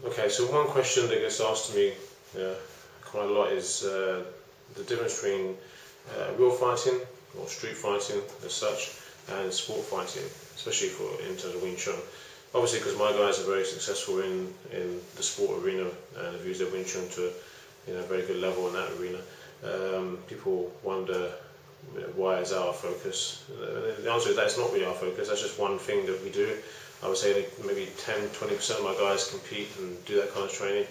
Okay, so one question that gets asked to me quite a lot is the difference between real fighting or street fighting as such and sport fighting, especially in terms of Wing Chun. Obviously, because my guys are very successful in the sport arena and have used their Wing Chun to a very good level in that arena. People wonder why is our focus. The answer is that's not really our focus. That's just one thing that we do. I would say that maybe 10-20% of my guys compete and do that kind of training,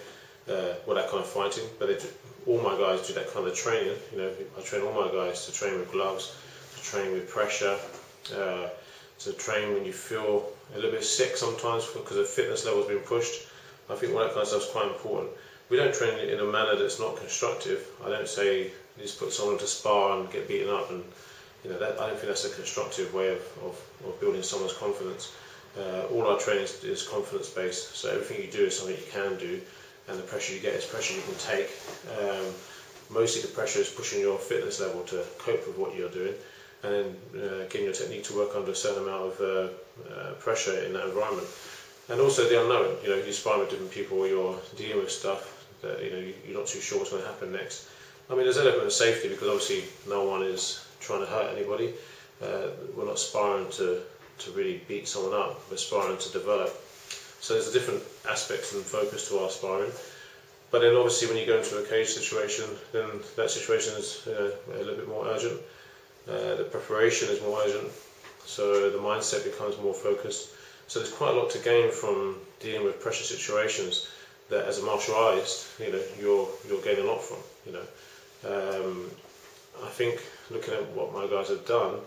or that kind of fighting. But all my guys do that kind of training. I train all my guys to train with gloves, to train with pressure, to train when you feel a little bit sick sometimes because the fitness level has been pushed. I think all that kind of stuff is quite important. We don't train in a manner that's not constructive. I don't say just put someone to spar and get beaten up, and I don't think that's a constructive way of building someone's confidence. All our training is confidence based, so everything you do is something you can do, and the pressure you get is pressure you can take. Mostly the pressure is pushing your fitness level to cope with what you're doing, and then getting your technique to work under a certain amount of pressure in that environment. And also the unknown, you're sparring with different people, you're dealing with stuff that you're not too sure what's going to happen next. I mean, there's an element of safety because obviously no one is trying to hurt anybody. We're not sparring to really beat someone up, we're sparring to develop. So there's a different aspects and focus to our sparring. But then obviously when you go into a cage situation, then that situation is a little bit more urgent. The preparation is more urgent, so the mindset becomes more focused. So there's quite a lot to gain from dealing with pressure situations that as a martial artist, you're gaining a lot from. I think looking at what my guys have done,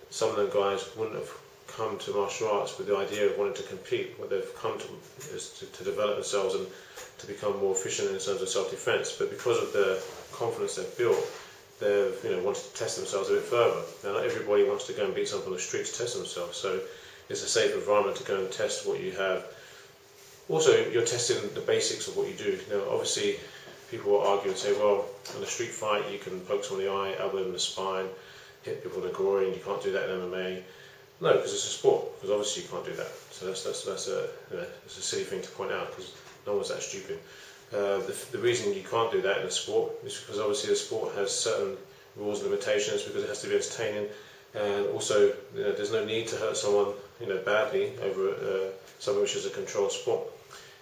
some of the guys wouldn't have come to martial arts with the idea of wanting to compete. What they've come to is to develop themselves and to become more efficient in terms of self-defense. But because of the confidence they've built, they've wanted to test themselves a bit further. Now, not everybody wants to go and beat someone on the street to test themselves, so it's a safe environment to go and test what you have. Also, you're testing the basics of what you do. Obviously, people will argue and say, well, in a street fight you can poke someone in the eye, elbow them in the spine, hit people in the groin, you can't do that in MMA. No, because it's a sport, because obviously you can't do that. So that's a silly thing to point out, because no one's that stupid. The reason you can't do that in a sport is because obviously the sport has certain rules and limitations, because it has to be entertaining, and also there's no need to hurt someone badly over something which is a controlled sport.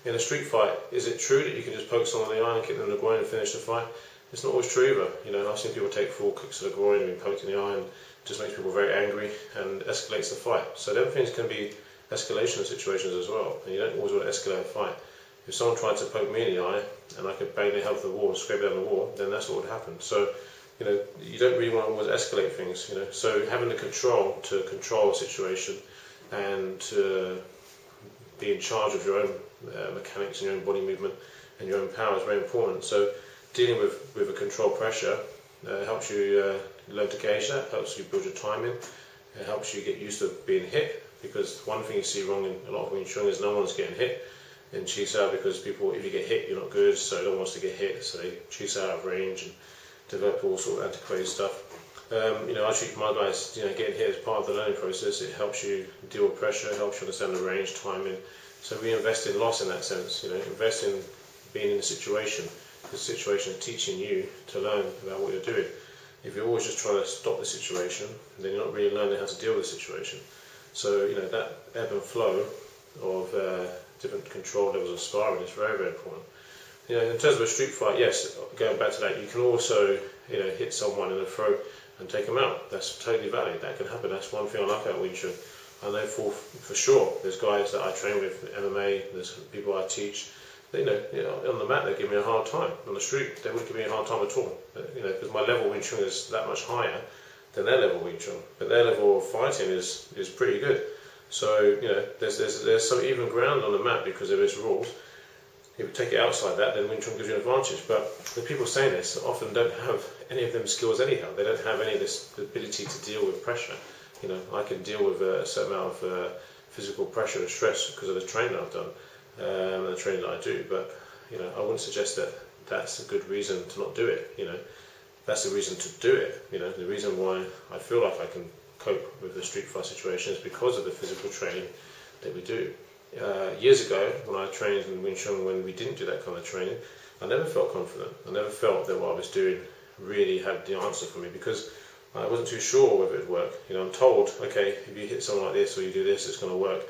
In a street fight, is it true that you can just poke someone in the eye and kick them in the groin and finish the fight? It's not always true either. I've seen people take 4 kicks to the groin and being poked in the eye, and it just makes people very angry and escalates the fight. So them things can be escalation situations as well, and you don't always want to escalate a fight. If someone tried to poke me in the eye and I could bang their head off the wall and scrape it down the wall, then that's what would happen. So you don't really want to always escalate things. So having the control to control a situation and to be in charge of your own mechanics and your own body movement and your own power is very important. So dealing with a controlled pressure helps you learn to gauge that, helps you build your timing, it helps you get used to being hit, because one thing you see wrong in a lot of Wing Chun is no one's getting hit in Chi-Sao, because people, if you get hit, you're not good, so no one wants to get hit, so they Chi-Sao out of range and develop all sort of antiquated stuff. I treat my guys, getting hit as part of the learning process. It helps you deal with pressure, it helps you understand the range, timing. So we invest in loss in that sense, invest in being in the situation. The situation is teaching you to learn about what you're doing. If you're always just trying to stop the situation, then you're not really learning how to deal with the situation. So, that ebb and flow of different control levels of sparring is very, very important. In terms of a street fight, yes, going back to that, you can also, hit someone in the throat and take them out. That's totally valid. That can happen. That's one thing I like about Wing Chun. I know for sure there's guys that I train with MMA, there's people I teach, on the mat they give me a hard time. On the street they wouldn't give me a hard time at all. Because my level of Wing Chun is that much higher than their level of Wing Chun. But their level of fighting is pretty good. So there's some even ground on the mat because of its rules. If you take it outside that, then Wing Chun gives you an advantage. But the people saying this often don't have any of them skills anyhow. They don't have any of this ability to deal with pressure. I can deal with a certain amount of physical pressure and stress because of the training I've done and the training that I do. But I wouldn't suggest that that's a good reason to not do it. That's the reason to do it. The reason why I feel like I can cope with the street fight situation is because of the physical training that we do. years ago, when I trained in Wing Chun, when we didn't do that kind of training, I never felt confident. I never felt that what I was doing really had the answer for me, because I wasn't too sure whether it would work. You know, I'm told, okay, if you hit someone like this or you do this, it's going to work,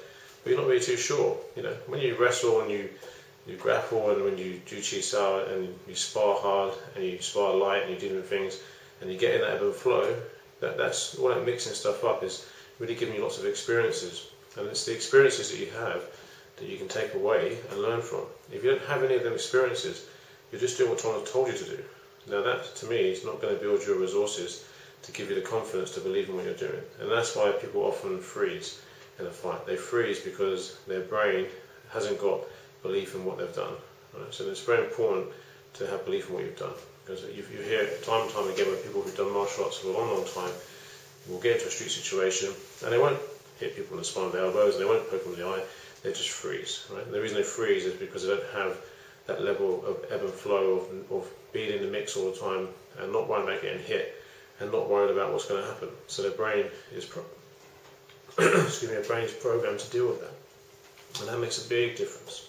but you're not really too sure. You know, when you wrestle and you grapple, and when you do chi sao and you spar hard and you spar light and you do different things and you get in that ebb and flow, that's all that mixing stuff up is really giving you lots of experiences, and it's the experiences that you have that you can take away and learn from. If you don't have any of them experiences, you're just doing what someone has told you to do. Now that, to me, is not going to build your resources to give you the confidence to believe in what you're doing. And that's why people often freeze in a fight. They freeze because their brain hasn't got belief in what they've done. Right? So it's very important to have belief in what you've done. Because you hear time and time again where people who've done martial arts for a long, long time will get into a street situation and they won't hit people in the spine with their elbows, and they won't poke them in the eye, they just freeze. Right? And the reason they freeze is because they don't have that level of ebb and flow of being in the mix all the time and not worrying about getting hit and not worried about what's going to happen. So their brain is excuse me, their brain is programmed to deal with that, and that makes a big difference.